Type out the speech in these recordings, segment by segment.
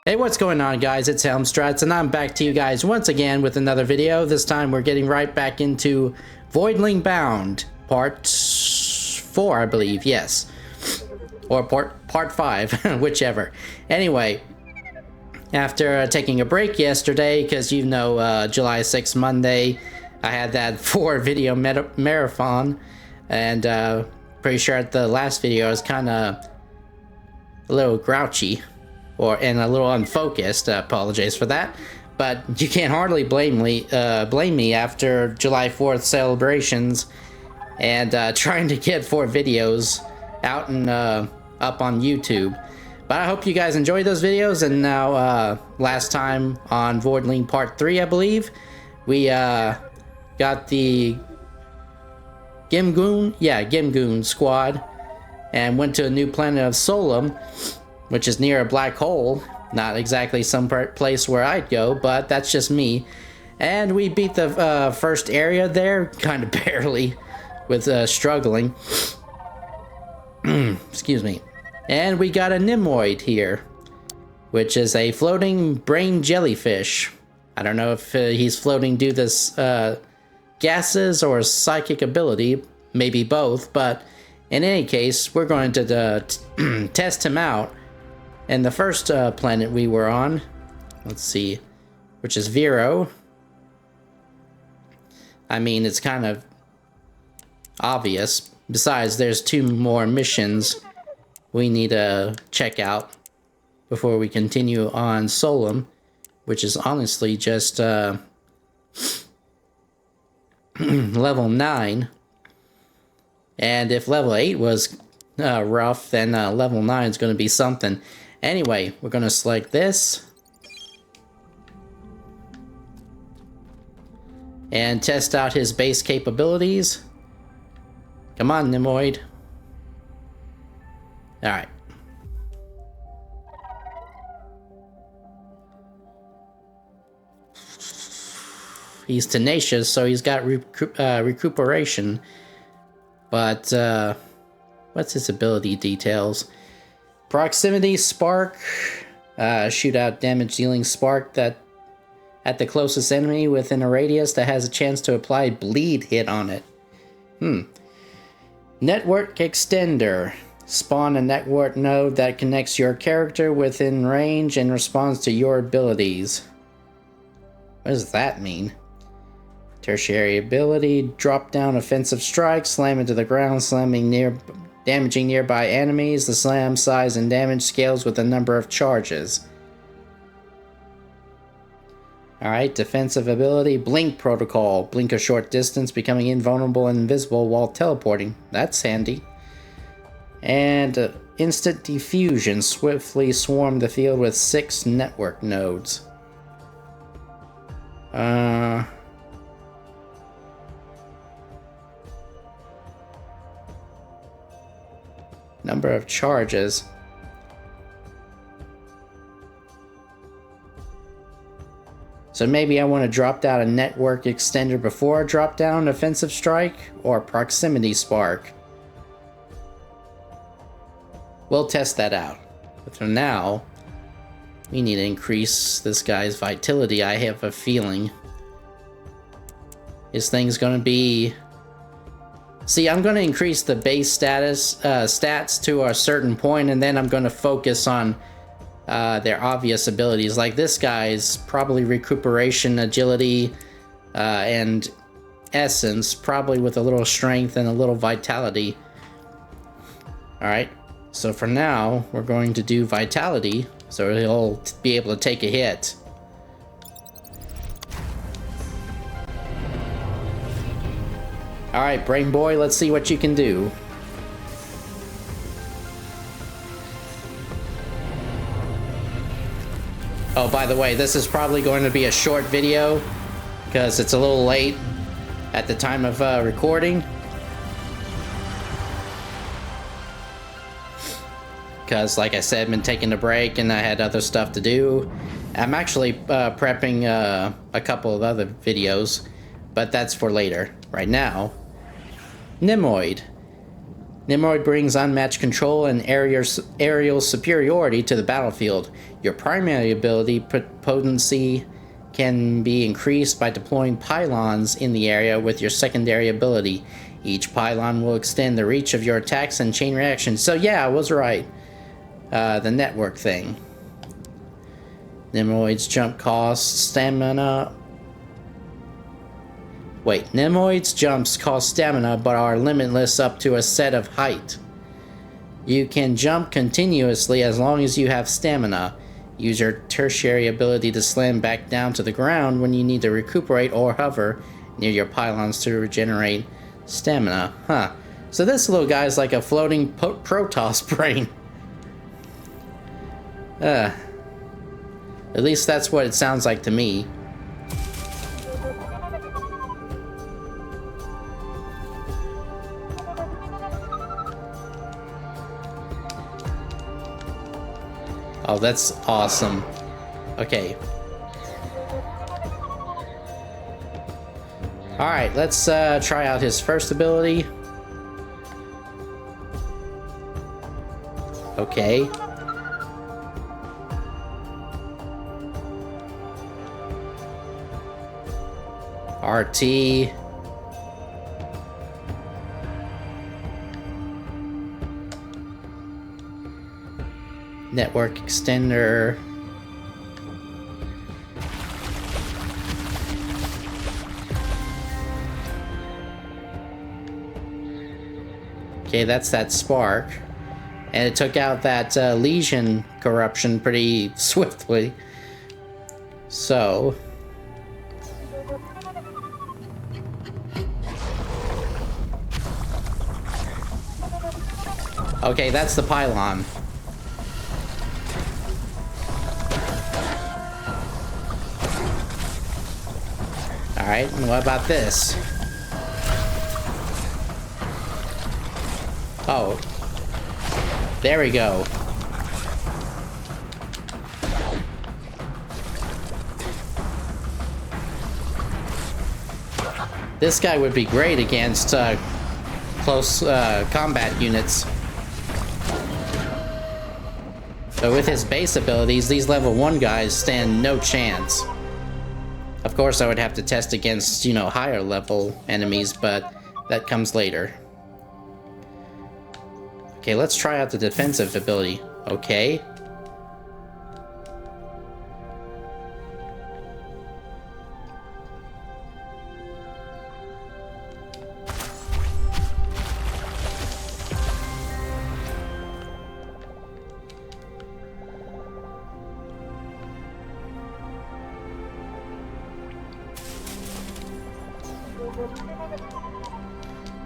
Hey, what's going on, guys? It's Helmstrats, and I'm back to you guys once again with another video. This time we're getting right back into Voidling Bound, part 4, I believe, yes. Or part 5, whichever. Anyway, after taking a break yesterday, because you know, July 6th, Monday, I had that 4-video marathon, and pretty sure at the last video I was kind of a little grouchy. And a little unfocused. Apologize for that, but you can't hardly blame me after July 4th celebrations and trying to get 4 videos out and up on YouTube. But I hope you guys enjoyed those videos. And now, last time on Voidling Part 3, I believe, we got the Gimgoon squad and went to a new planet of Solum, which is near a black hole. Not exactly some place where I'd go, but that's just me. And we beat the first area there, kind of barely, with struggling. Excuse me. And we got a Nemoid here, which is a floating brain jellyfish. I don't know if he's floating due to this gases or psychic ability, maybe both, but in any case, we're going to test him out. And the first planet we were on, let's see, which is Vero. I mean, it's kind of obvious. Besides, there's 2 more missions we need to check out before we continue on Solum, which is honestly just level 9. And if level 8 was rough, then level 9 is going to be something. Anyway, we're going to select this and test out his base capabilities. Come on, Nemoid. Alright. He's tenacious, so he's got recuperation. But, what's his ability details? Proximity Spark, shoot out damage dealing spark that at the closest enemy within a radius that has a chance to apply bleed hit on it. Network Extender, spawn a network node that connects your character within range and responds to your abilities. What does that mean? Tertiary ability, drop down offensive strike, slam into the ground, damaging nearby enemies. The slam size and damage scales with the number of charges. Alright, defensive ability, Blink Protocol. Blink a short distance, becoming invulnerable and invisible while teleporting. That's handy. And instant diffusion. Swiftly swarm the field with 6 network nodes. Number of charges. So maybe I want to drop down a network extender before I drop down an offensive strike, or proximity spark. We'll test that out. But for now, we need to increase this guy's vitality. I have a feeling his thing's going to be... See, I'm going to increase the base stats to a certain point, and then I'm going to focus on their obvious abilities. Like this guy's probably recuperation, agility, and essence, probably with a little strength and a little vitality. Alright, so for now, we're going to do vitality, so he'll be able to take a hit. Alright, Brain Boy, let's see what you can do. Oh, by the way, this is probably going to be a short video, because it's a little late at the time of recording. Because, like I said, I've been taking a break and I had other stuff to do. I'm actually prepping a couple of other videos, but that's for later. Right now, Nemoid. Nimroid brings unmatched control and aerial superiority to the battlefield. Your primary ability, potency, can be increased by deploying pylons in the area with your secondary ability. Each pylon will extend the reach of your attacks and chain reactions. So yeah, I was right. The network thing. Nimroid's jump costs stamina. Wait, Nimroid's jumps cost stamina but are limitless up to a set of height. You can jump continuously as long as you have stamina. Use your tertiary ability to slam back down to the ground when you need to recuperate or hover near your pylons to regenerate stamina. Huh. So this little guy's like a floating Protoss brain. At least that's what it sounds like to me. Oh, that's awesome. Okay. Alright, let's try out his first ability. Okay. RT. Network extender. Okay, that's that spark. And it took out that lesion corruption pretty swiftly. So... okay, that's the pylon. Alright, and what about this? Oh. There we go. This guy would be great against close combat units. But with his base abilities, these level 1 guys stand no chance. Of course, I would have to test against, you know, higher level enemies, but that comes later. Okay, let's try out the defensive ability. Okay.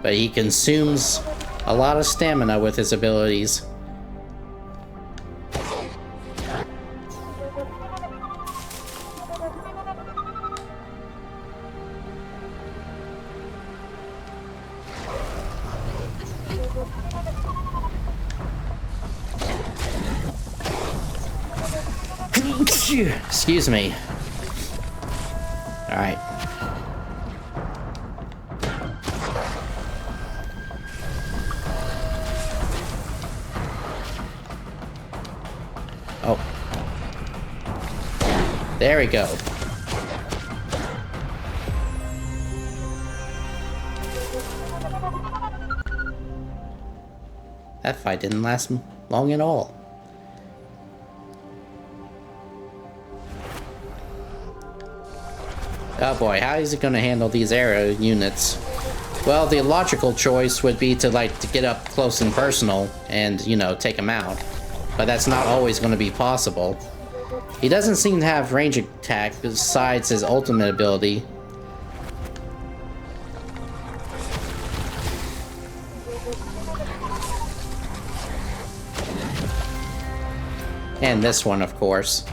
But he consumes a lot of stamina with his abilities. Excuse me. All right. Oh. There we go. That fight didn't last long at all. Oh boy, how is he gonna handle these arrow units? Well, the logical choice would be to get up close and personal and, you know, take them out. But that's not always going to be possible. He doesn't seem to have range attack besides his ultimate ability. And this one, of course.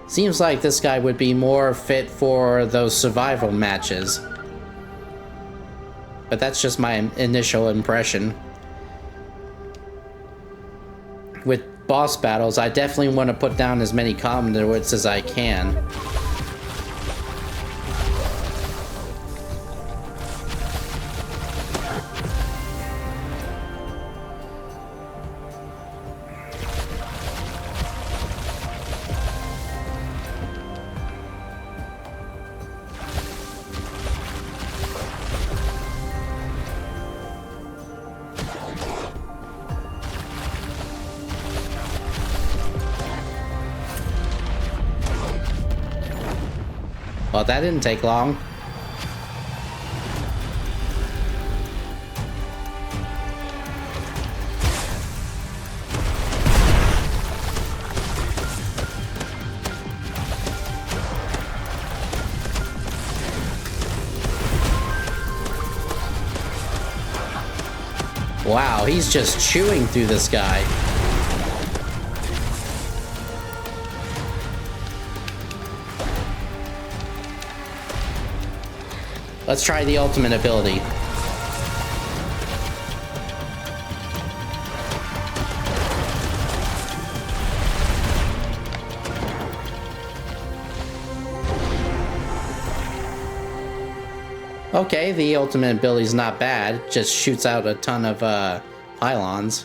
Seems like this guy would be more fit for those survival matches. But that's just my initial impression. With boss battles, I definitely want to put down as many conduits as I can. Well, that didn't take long. Wow, he's just chewing through this guy. Let's try the ultimate ability. Okay, the ultimate ability is not bad. It just shoots out a ton of pylons.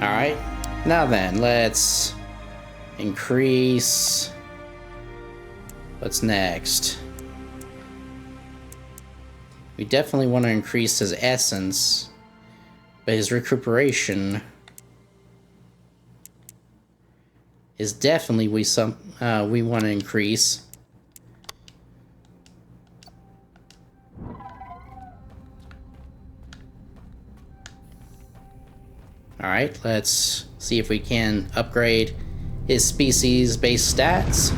Alright, now then, let's increase... What's next? We definitely want to increase his essence, but his recuperation is definitely we want to increase. Alright, let's see if we can upgrade his species-based stats.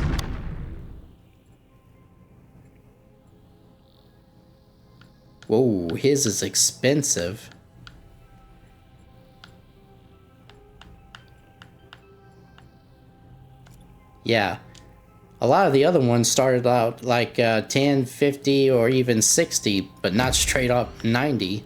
Whoa, his is expensive. Yeah. A lot of the other ones started out like 10, 50, or even 60, but not straight up 90.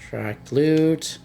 Track loot.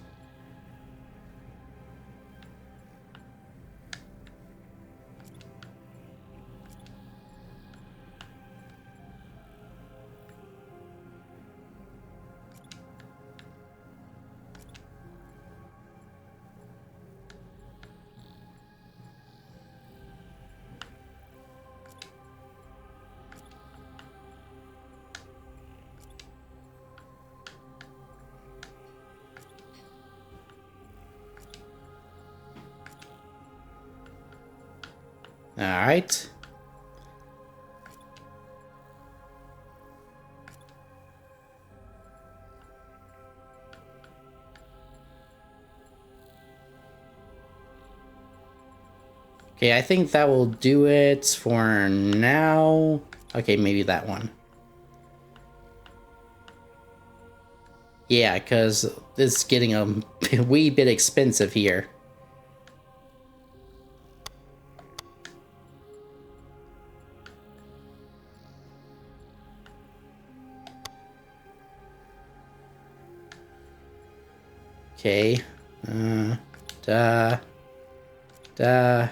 All right. Okay, I think that will do it for now. Okay, maybe that one. Yeah, because it's getting a wee bit expensive here. Okay. Da. Da.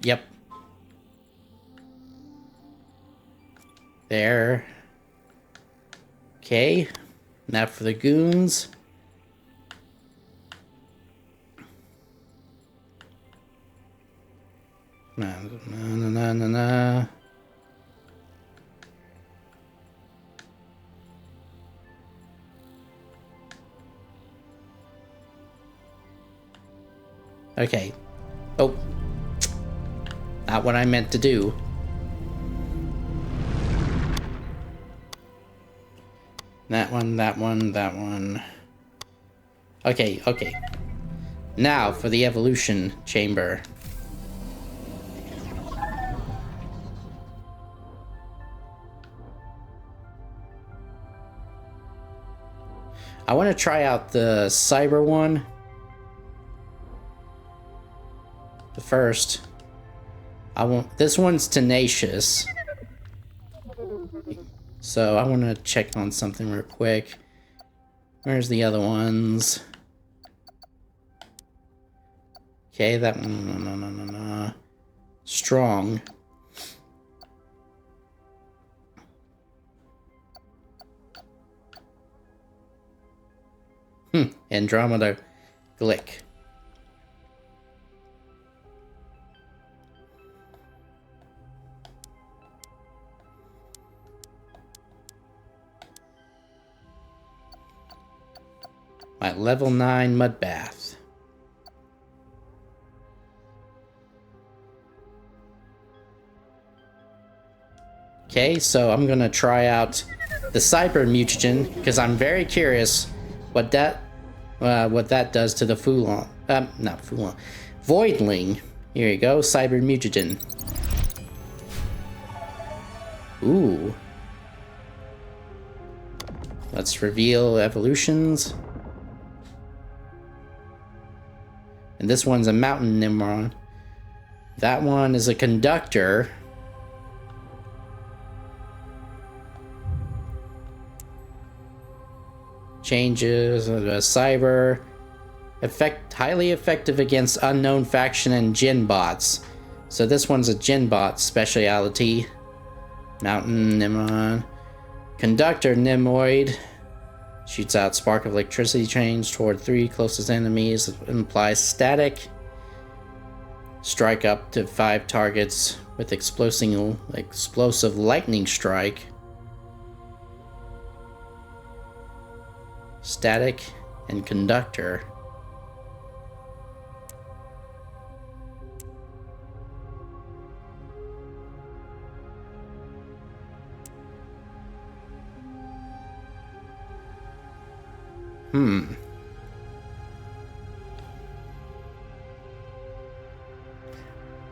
Yep. There. Okay. Now for the goons. Na. Okay. Oh. Not what I meant to do. That one. Okay. Now for the evolution chamber. I want to try out the cyber one. The first. This one's tenacious. So I want to check on something real quick. Where's the other ones? Okay, that one, no. Strong. Andromeda Glick. My level 9 mud bath. Okay, so I'm gonna try out the cyber mutagen because I'm very curious what that does to the Fulon. Not Fulon. Voidling. Here you go, cyber mutagen. Ooh. Let's reveal evolutions. And this one's a mountain Nimron. That one is a conductor. Changes, cyber. Highly effective against unknown faction and Jin bots. So this one's a Jin bot speciality. Mountain Nimron. Conductor Nimoid. Shoots out spark of electricity chains toward 3 closest enemies. Implies static. Strike up to 5 targets with explosive lightning strike. Static and conductor.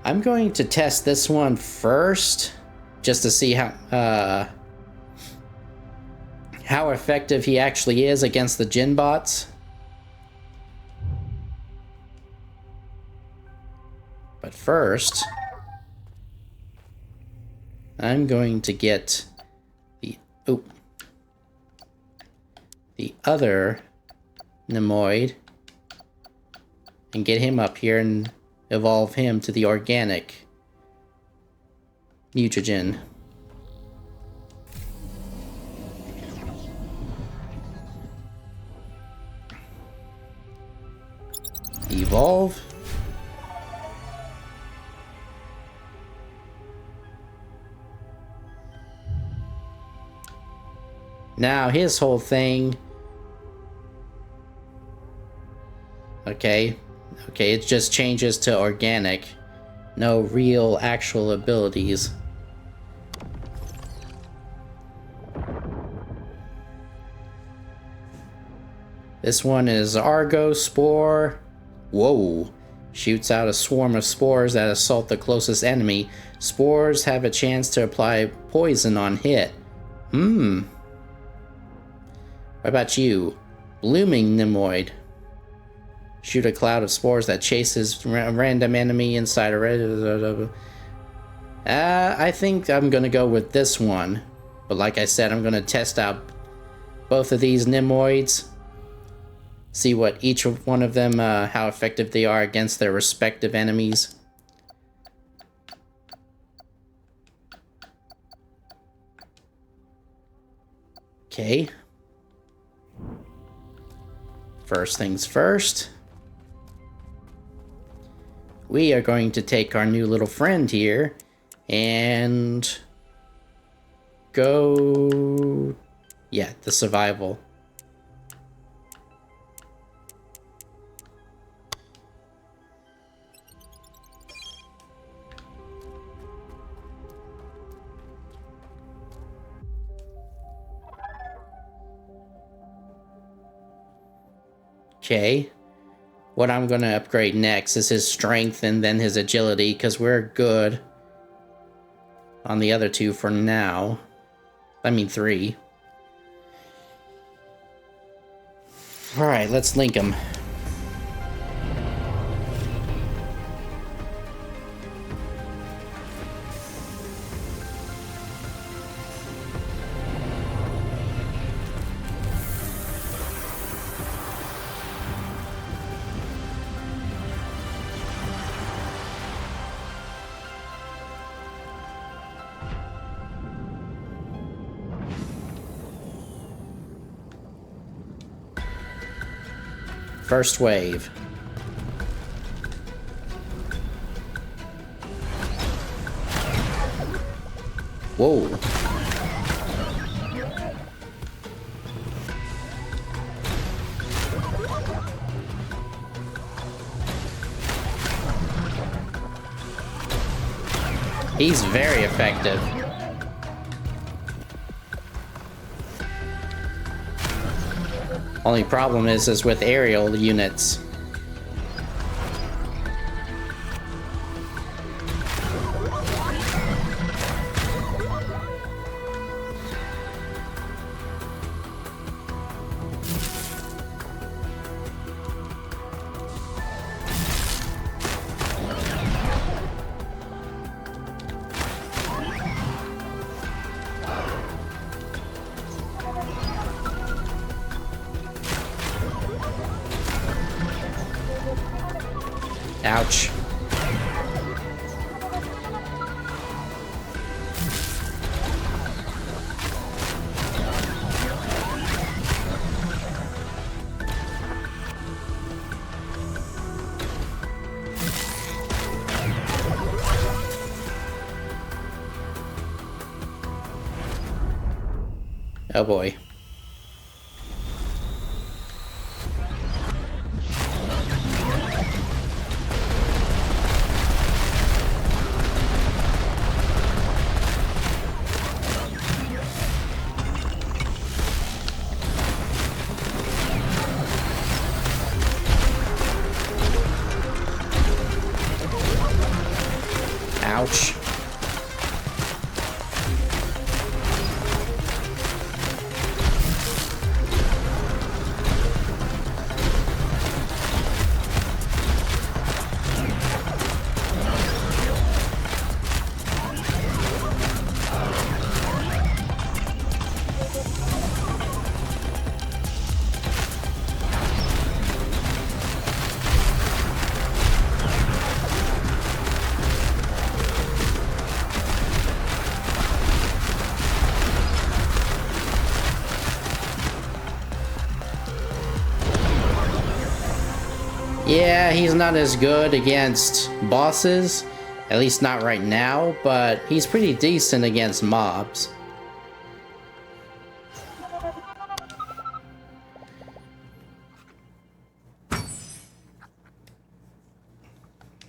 I'm going to test this one first, just to see how effective he actually is against the Jin bots. But first, I'm going to get the other Nimoid and get him up here and evolve him to the organic mutagen. Evolve. Now his whole thing. Okay, it just changes to organic. No real actual abilities. This one is Argo Spore. Whoa. Shoots out a swarm of spores that assault the closest enemy. Spores have a chance to apply poison on hit. What about you? Blooming Nimoid. Shoot a cloud of spores that chases a random enemy inside a red... I think I'm gonna go with this one. But like I said, I'm gonna test out both of these Nimoids. See what each one of them, how effective they are against their respective enemies. Okay. First things first. We are going to take our new little friend here and go... Yeah, the survival. Okay. What I'm going to upgrade next is his strength and then his agility, because we're good on the other two for now. I mean 3. Alright, let's link them. First wave. Whoa. He's very effective. Only problem is with aerial units. Ouch. Oh boy. Ouch. Yeah, he's not as good against bosses, at least not right now, but he's pretty decent against mobs.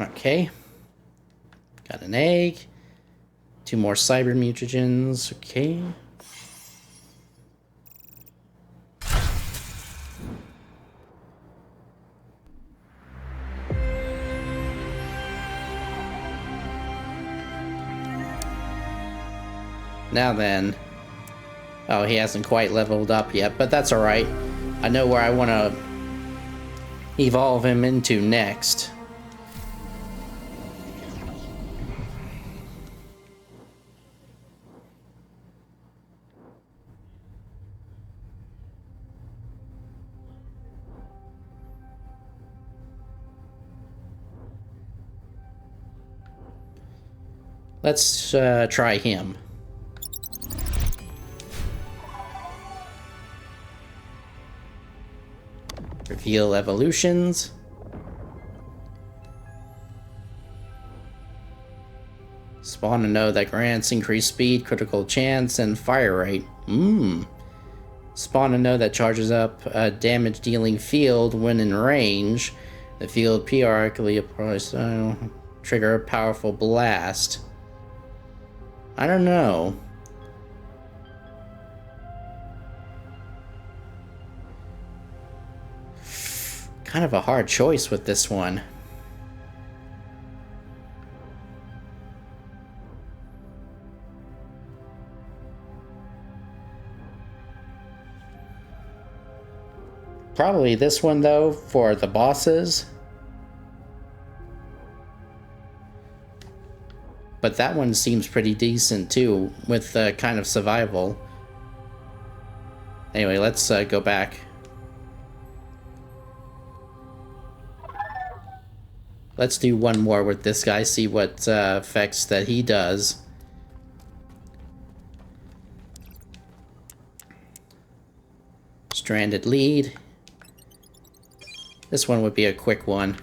Okay. Got an egg. 2 more cyber mutagens. Okay. Now then. Oh, he hasn't quite leveled up yet, but that's alright. I know where I want to evolve him into next. Let's try him. Reveal evolutions. Spawn a node that grants increased speed, critical chance, and fire rate. Spawn a node that charges up a damage dealing field when in range. The field periodically applies trigger a powerful blast. I don't know. Kind of a hard choice with this one. Probably this one, though, for the bosses. But that one seems pretty decent, too, with kind of survival. Anyway, let's go back. Let's do one more with this guy, see what effects that he does. Stranded lead. This one would be a quick one.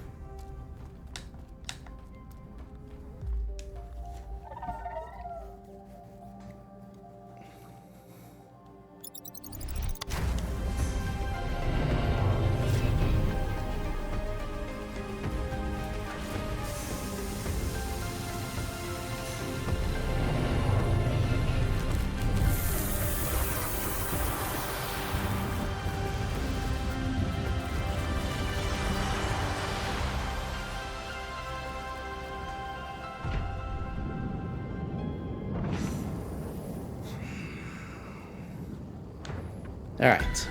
All right.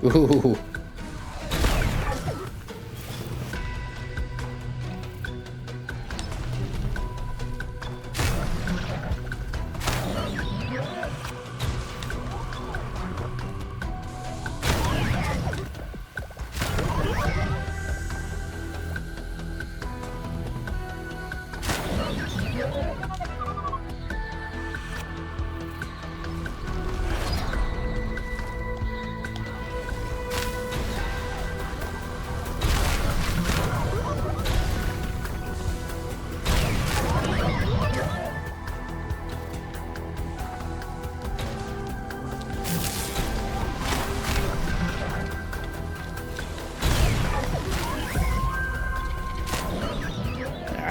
Ooh.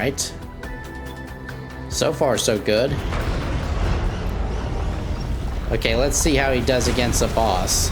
Alright. So far, so good. Okay, let's see how he does against a boss.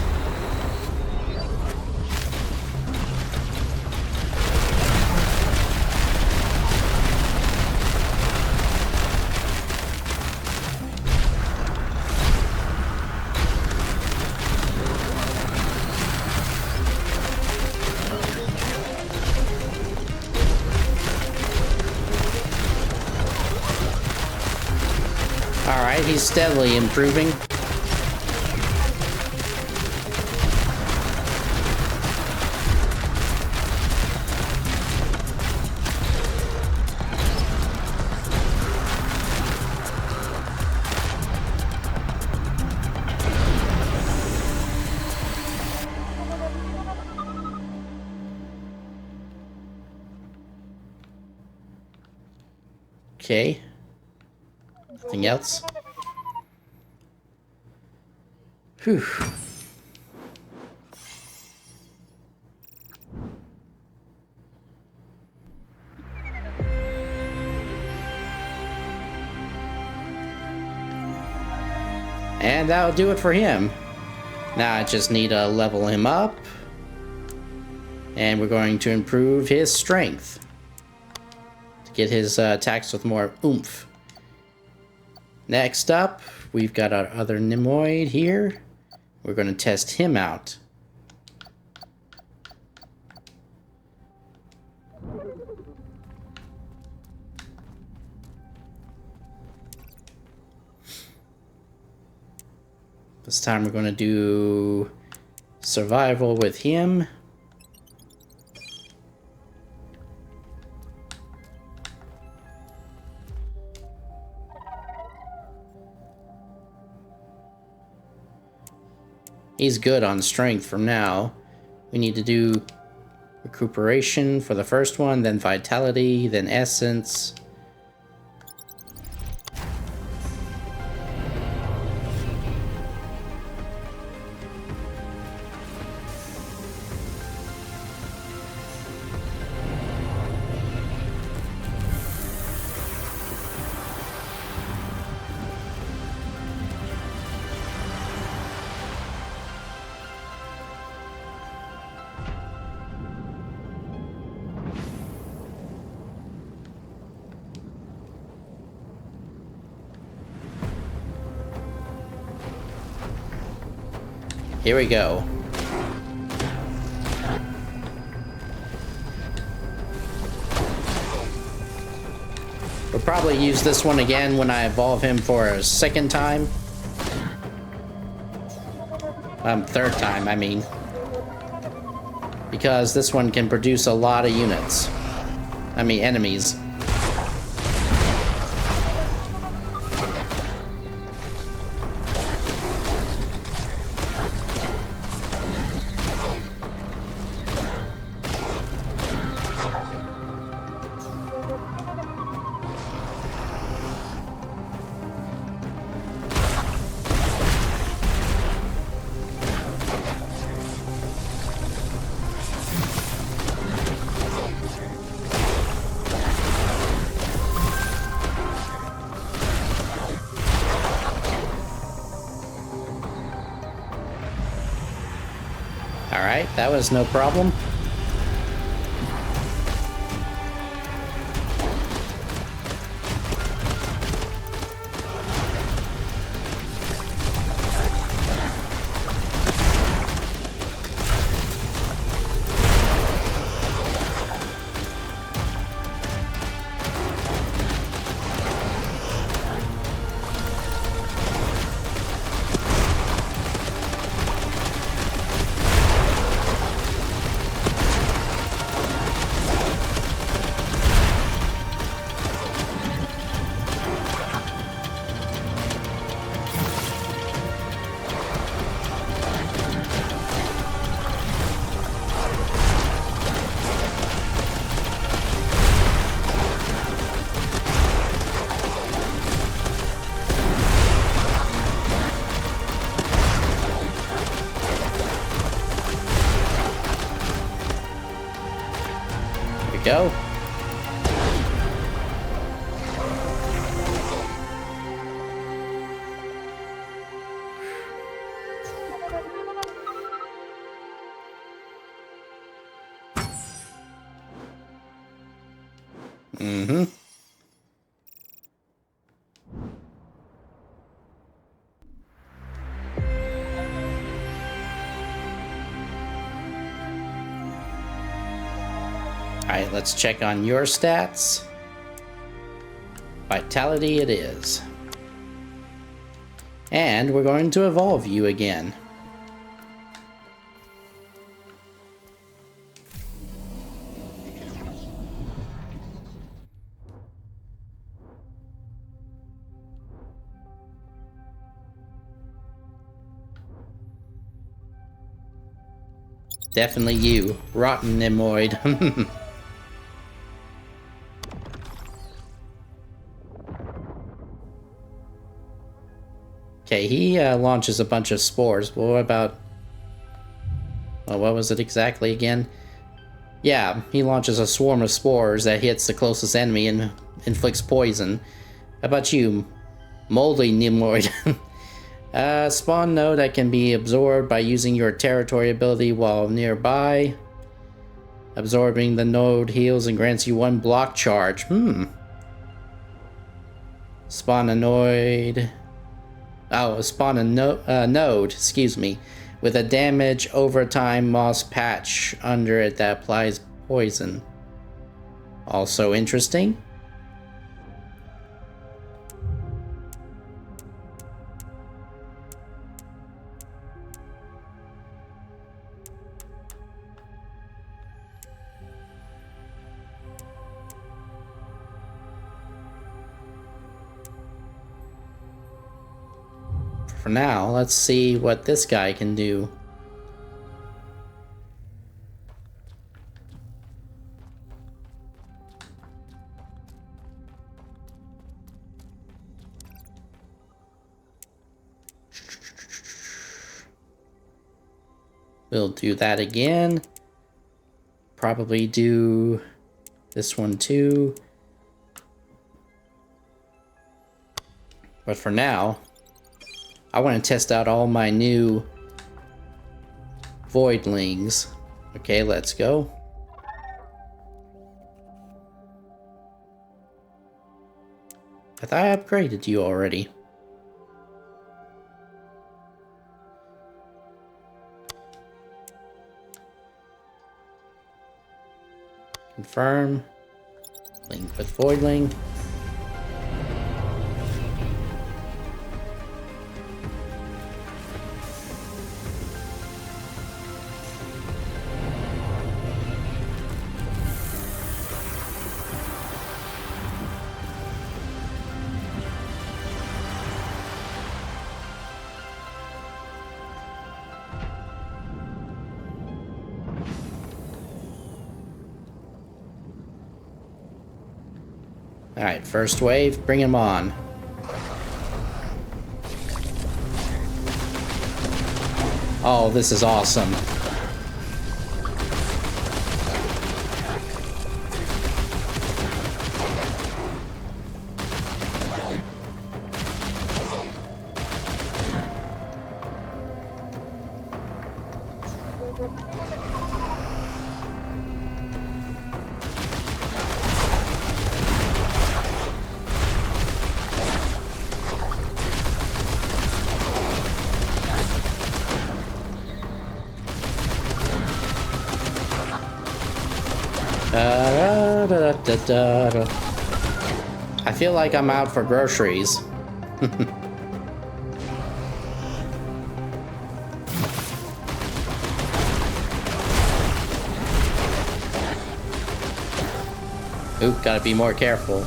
Alright, he's steadily improving. Okay. Nothing else? Whew. And that'll do it for him. Now I just need to level him up. And we're going to improve his strength. To get his attacks with more oomph. Next up, we've got our other Nemoid here. We're going to test him out. This time we're going to do survival with him. He's good on strength from now. We need to do recuperation for the first one, then vitality, then essence. Here we go. We'll probably use this one again when I evolve him for a second time. Third time, I mean. Because this one can produce a lot of units. I mean, enemies. Alright, that was no problem. Go. Mm-hmm. Alright, let's check on your stats. Vitality it is. And we're going to evolve you again. Definitely you, Rotten Nemoid. Okay, he launches a bunch of spores. Well, what about... Well, what was it exactly again? Yeah, he launches a swarm of spores that hits the closest enemy and inflicts poison. How about you, Moldy Nemoid? Spawn node that can be absorbed by using your territory ability while nearby. Absorbing the node heals and grants you 1 block charge. Spawnanoid... Oh, spawn a node, excuse me, with a damage overtime moss patch under it that applies poison. Also interesting. For now, let's see what this guy can do. We'll do that again. Probably do this one too. But for now, I want to test out all my new Voidlings. Okay, let's go. I thought I upgraded you already. Confirm. Link with Voidling. Alright, first wave, bring him on. Oh, this is awesome. I feel like I'm out for groceries. Oop, gotta be more careful.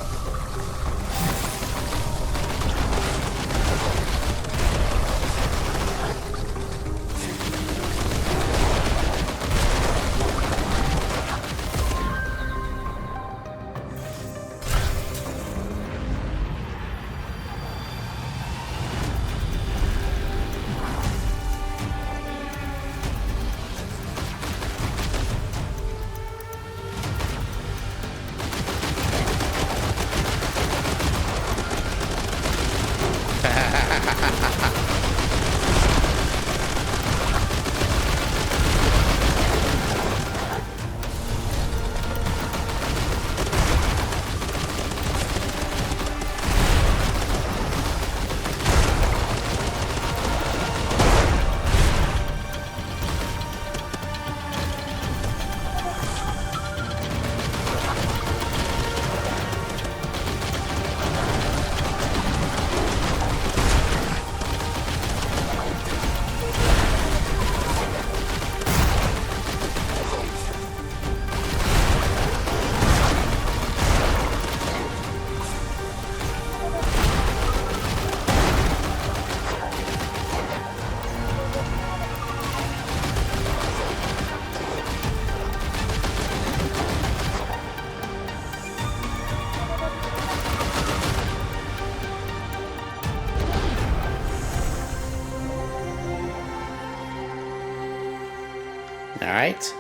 All right.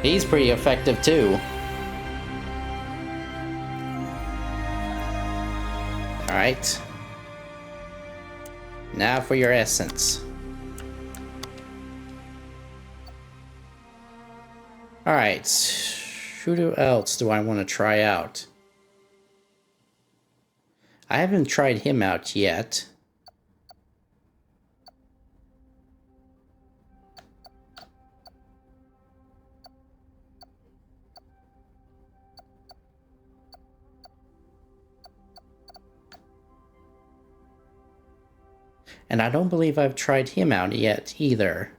He's pretty effective too. All right. Now for your essence. Alright, who else do I want to try out? I haven't tried him out yet. And I don't believe I've tried him out yet either.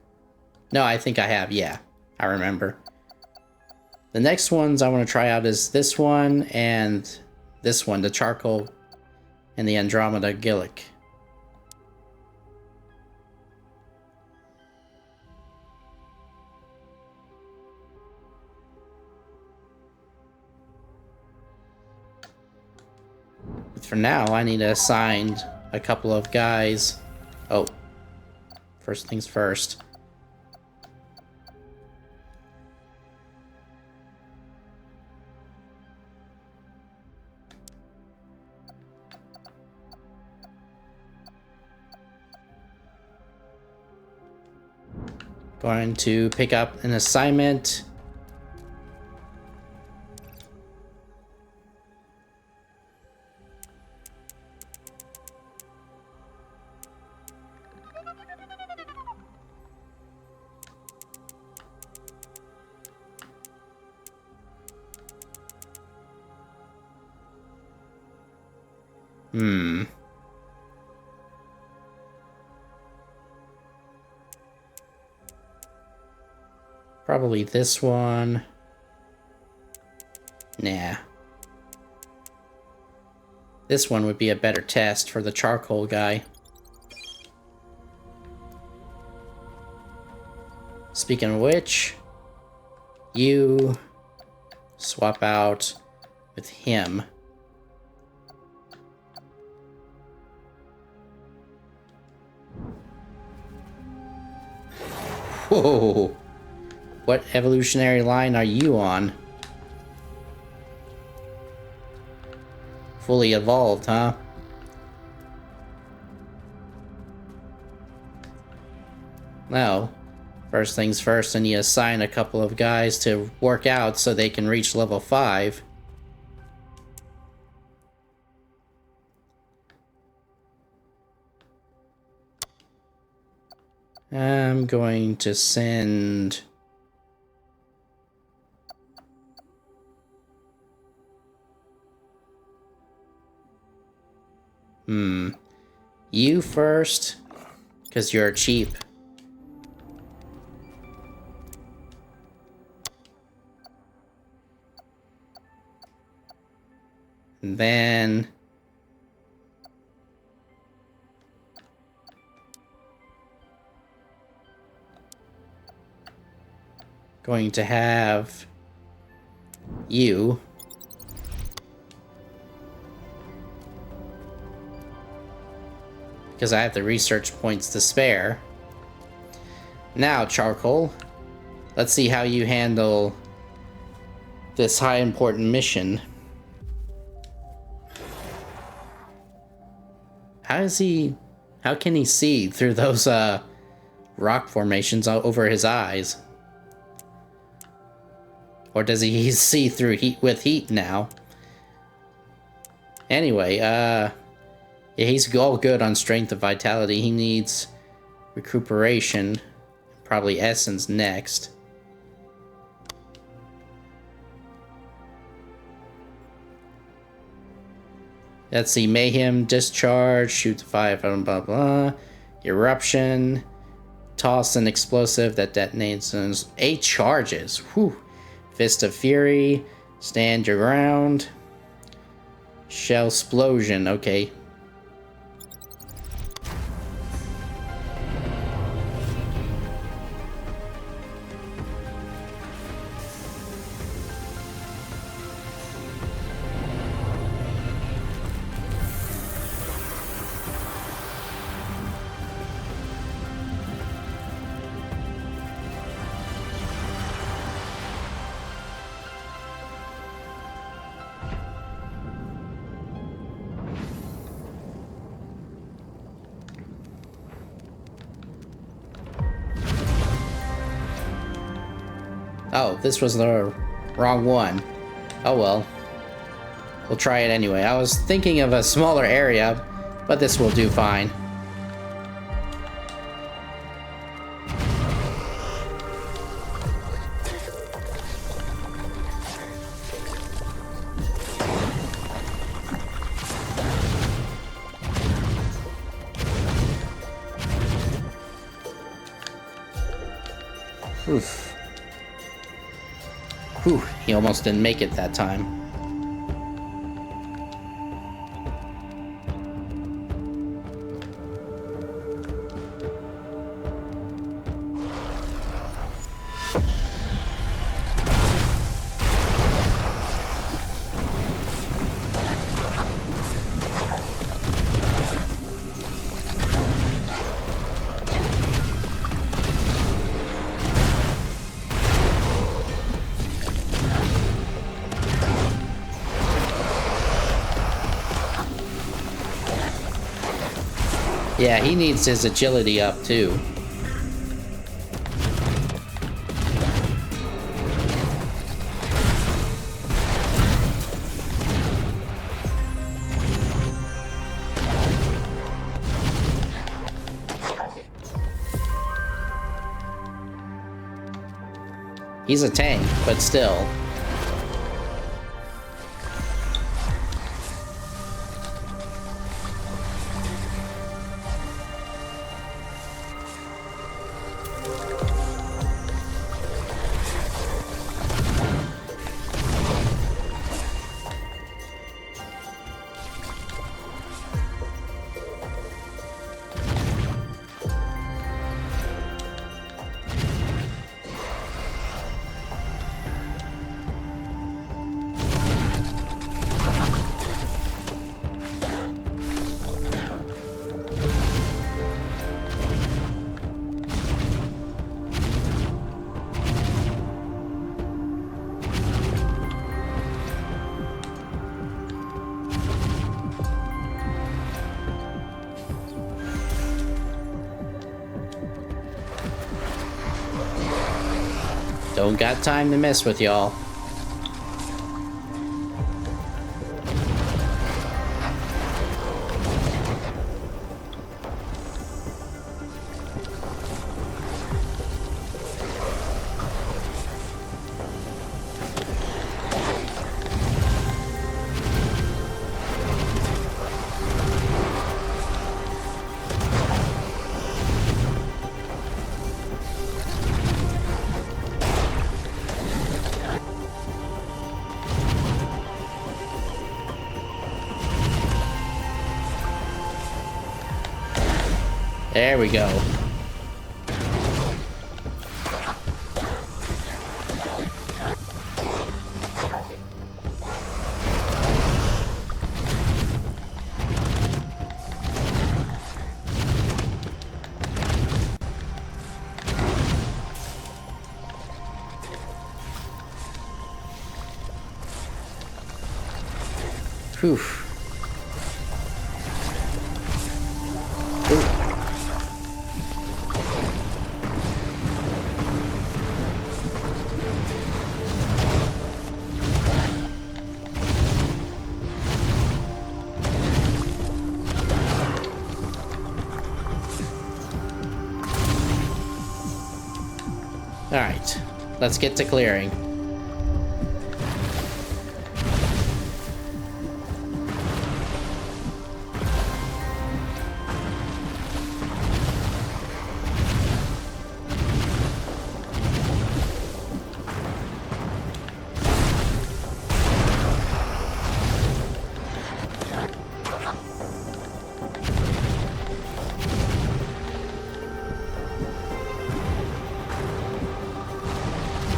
No, I think I have, yeah. I remember. The next ones I want to try out is this one and this one, the Charcoal and the Andromeda Gillick. But for now, I need to assign a couple of guys. Oh, first things first. Going to pick up an assignment. Hmm. Probably this one. Nah. This one would be a better test for the charcoal guy. Speaking of which, you swap out with him. Whoa! What evolutionary line are you on? Fully evolved, huh? Well, first things first, and you assign a couple of guys to work out so they can reach level 5. I'm going to send... You first, because you're cheap. And then... going to have... you. Because I have the research points to spare. Now, Charcoal, let's see how you handle this high important mission. How can he see through those rock formations over his eyes? Or does he see through heat now? Anyway, yeah, he's all good on strength and vitality. He needs recuperation. Probably essence next. Let's see. Mayhem, discharge, shoot to 5, blah, blah, blah. Eruption. Toss an explosive that detonates 8 charges. Whew. Fist of Fury. Stand your ground. Shell explosion. Okay. Oh, this was the wrong one. Oh well. We'll try it anyway. I was thinking of a smaller area, but this will do fine. Oof. Whew, he almost didn't make it that time. Yeah, he needs his agility up too. He's a tank, but still. Don't got time to mess with y'all. There we go. Whew. Ooh. Alright, let's get to clearing.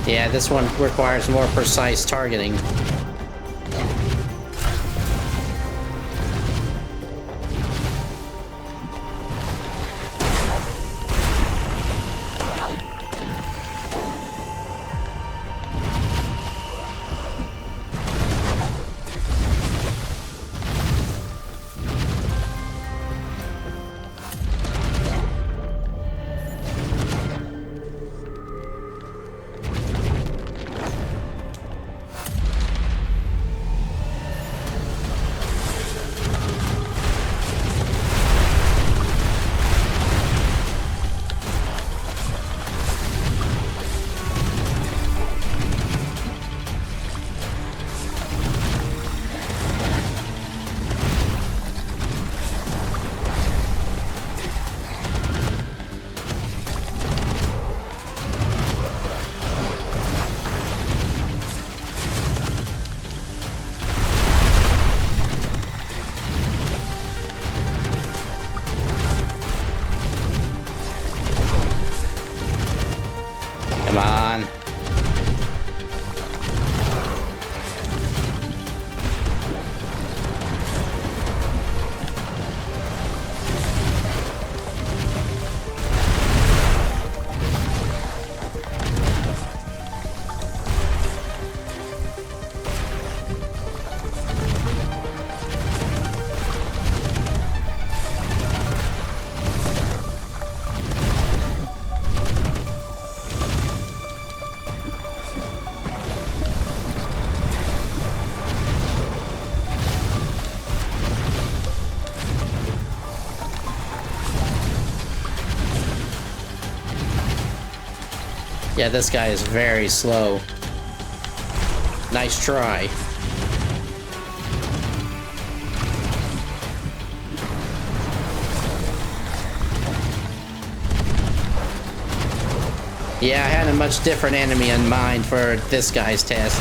Yeah, this one requires more precise targeting. Come on. Yeah, this guy is very slow. Nice try. Yeah, I had a much different enemy in mind for this guy's test.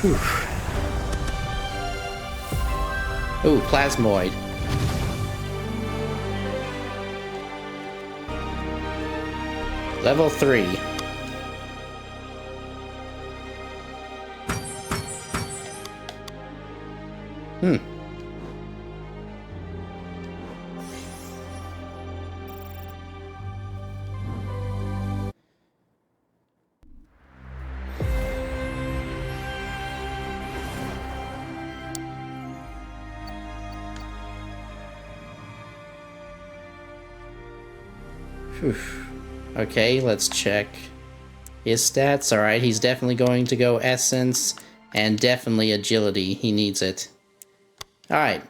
Whew. Ooh, plasmoid. Level 3. Hmm. Whew. Okay, let's check his stats. Alright, he's definitely going to go Essence and definitely Agility. He needs it. Alright,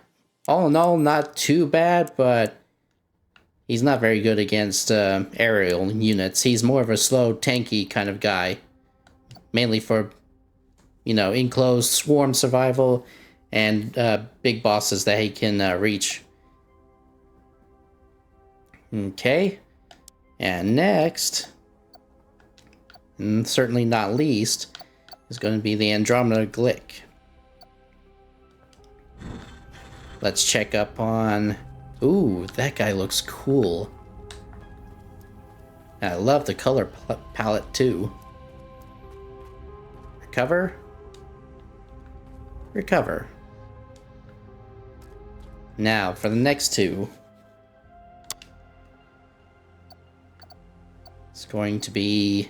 all in all, not too bad, but he's not very good against aerial units. He's more of a slow, tanky kind of guy. Mainly for, you know, enclosed swarm survival and big bosses that he can reach. Okay. And next, and certainly not least, is going to be the Andromeda Glick. Let's check up on... Ooh, that guy looks cool. I love the color palette too. Recover. Recover. Now, for the next two. It's going to be...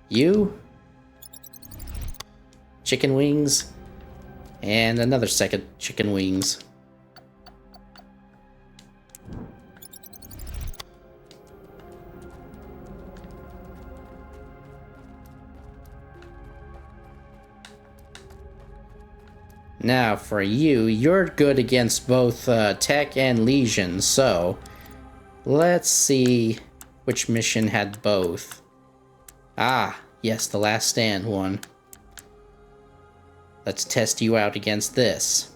you. Chicken wings. And another second chicken wings. Now, for you, you're good against both Tech and Legion, so let's see which mission had both. Ah, yes, the Last Stand one. Let's test you out against this.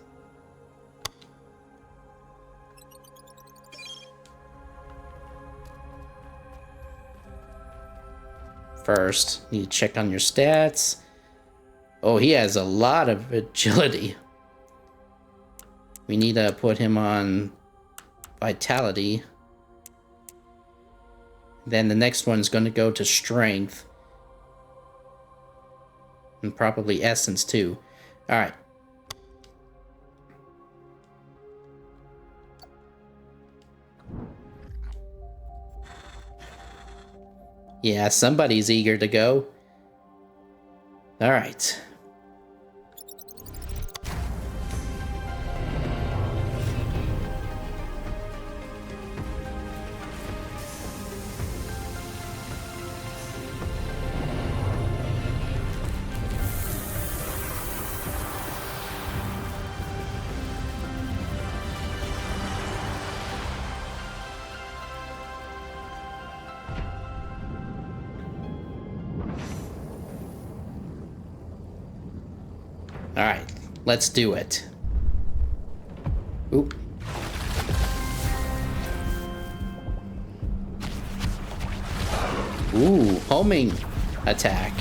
First, need to check on your stats. Oh, he has a lot of agility. We need to put him on vitality. Then the next one's going to go to strength. And probably essence too. Alright. Yeah, somebody's eager to go. Alright. Alright, let's do it. Oop. Ooh, homing attack.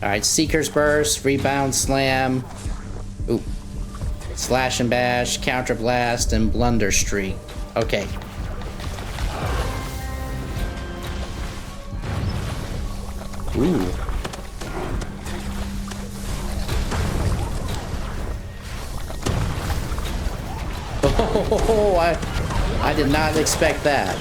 Alright, Seeker's Burst, Rebound Slam. Oop. Slash and Bash, Counter Blast, and Blunder Streak. Okay. Ooh. Oh, I did not expect that.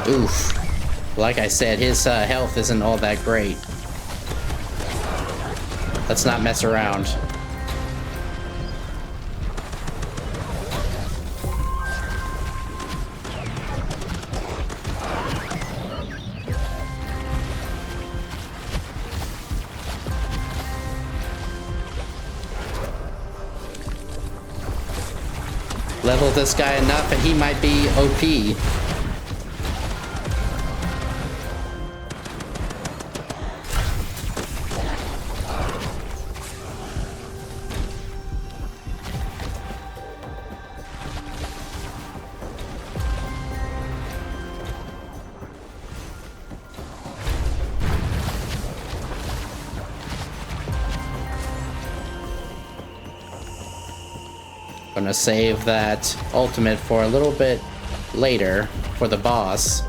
Oof. Like I said, his health isn't all that great. Let's not mess around. Level this guy enough and he might be OP. Gonna save that ultimate for a little bit later for the boss.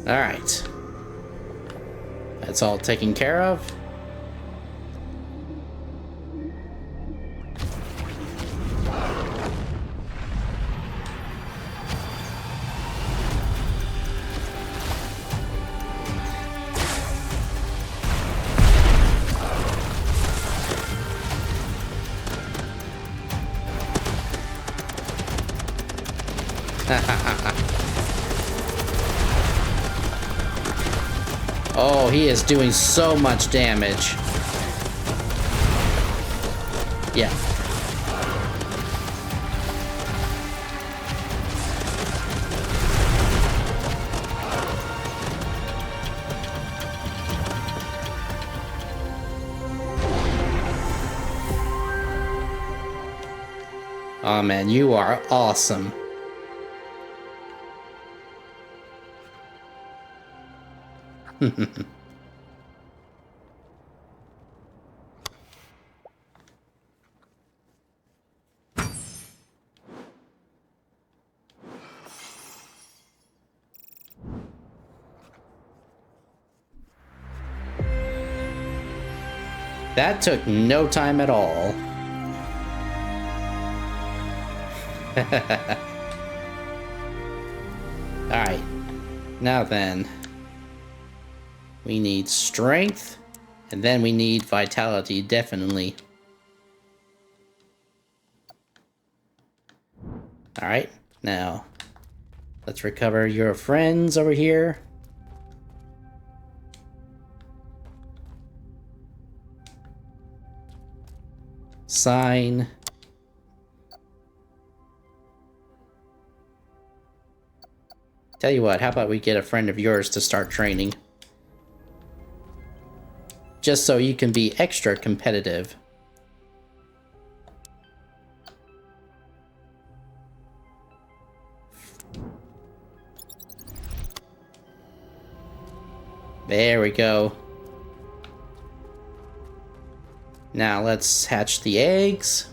Alright. That's all taken care of. Oh, he is doing so much damage. Yeah. Oh man, you are awesome. That took no time at all. Alright. Now then. We need strength. And then we need vitality, definitely. Alright. Now. Let's recover your friends over here. Sign. Tell you what, how about we get a friend of yours to start training? Just so you can be extra competitive. There we go. Now let's hatch the eggs.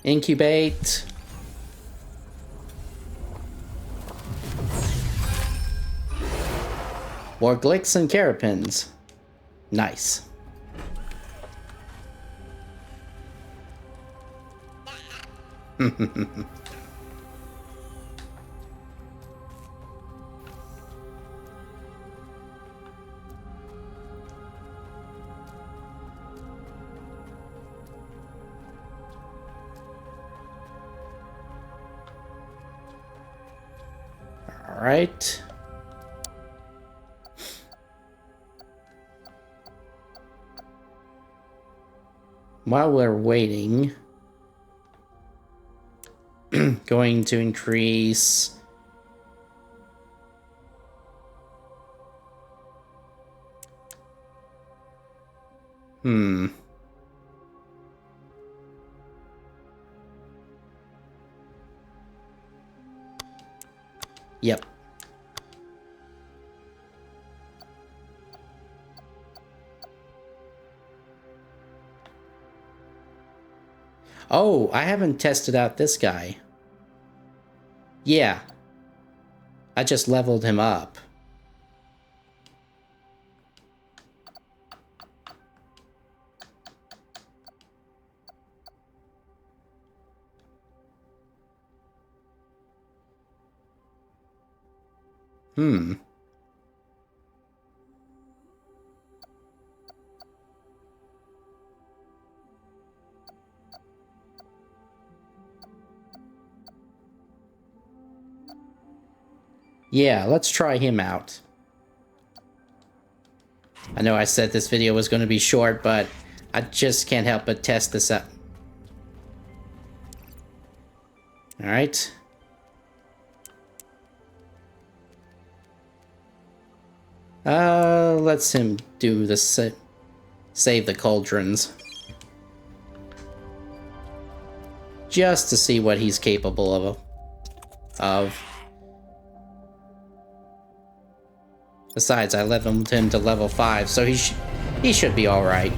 Incubate. More glicks and carapins. Nice. All right. While we're waiting, going to increase Yep. Oh, I haven't tested out this guy. Yeah. I just leveled him up. Yeah, let's try him out. I know I said this video was going to be short, but I just can't help but test this out. Alright. Let's him do the save the cauldrons. Just to see what he's capable of. Besides, I leveled him to level 5, so he should be alright.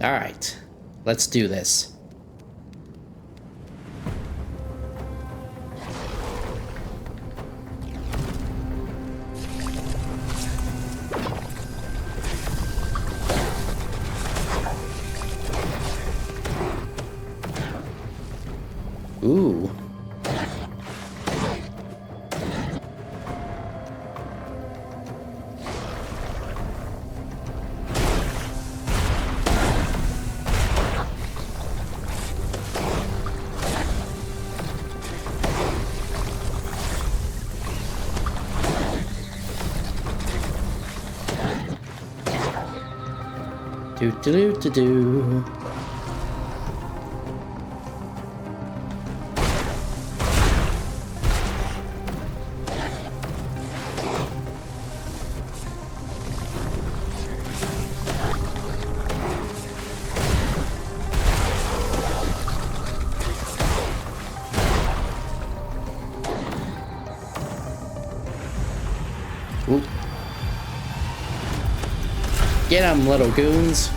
Alright, let's do this. Ooh. Do do do do do. Oop. Get 'em, little goons.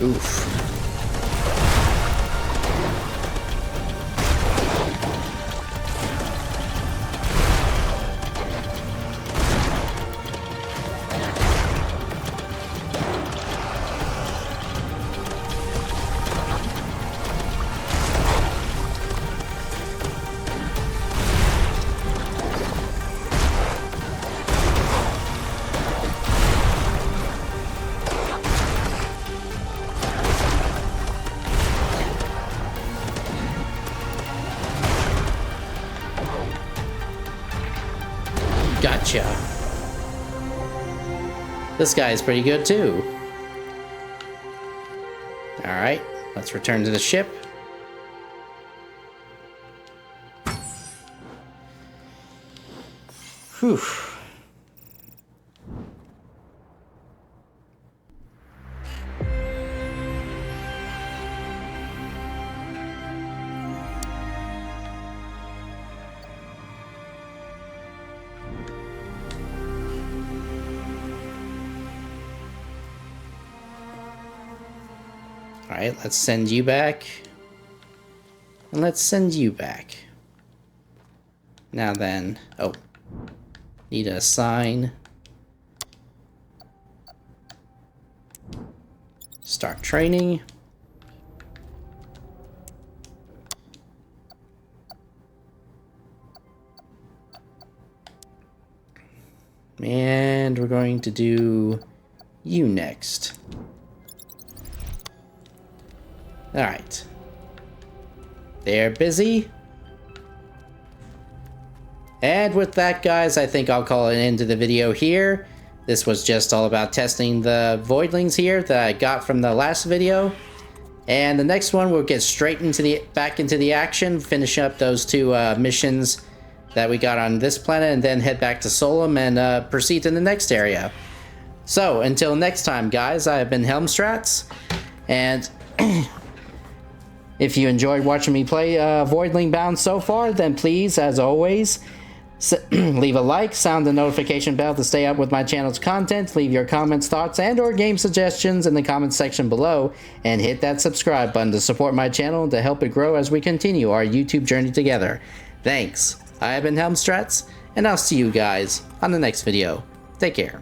Oof. Gotcha. This guy is pretty good too. Alright, let's return to the ship. Whew. Alright, let's send you back. And let's send you back. Now then, oh. Need to assign. Start training. And we're going to do you next. Alright. They're busy. And with that, guys, I think I'll call it an end to the video here. This was just all about testing the Voidlings here that I got from the last video. And the next one, we'll get straight into back into the action, finish up those two missions that we got on this planet, and then head back to Solum and proceed to the next area. So, until next time, guys, I have been Helmstrats, and if you enjoyed watching me play Voidling Bound so far, then please, as always, leave a like, sound the notification bell to stay up with my channel's content, leave your comments, thoughts, and or game suggestions in the comments section below, and hit that subscribe button to support my channel and to help it grow as we continue our YouTube journey together. Thanks. I have been Helmstrats, and I'll see you guys on the next video. Take care.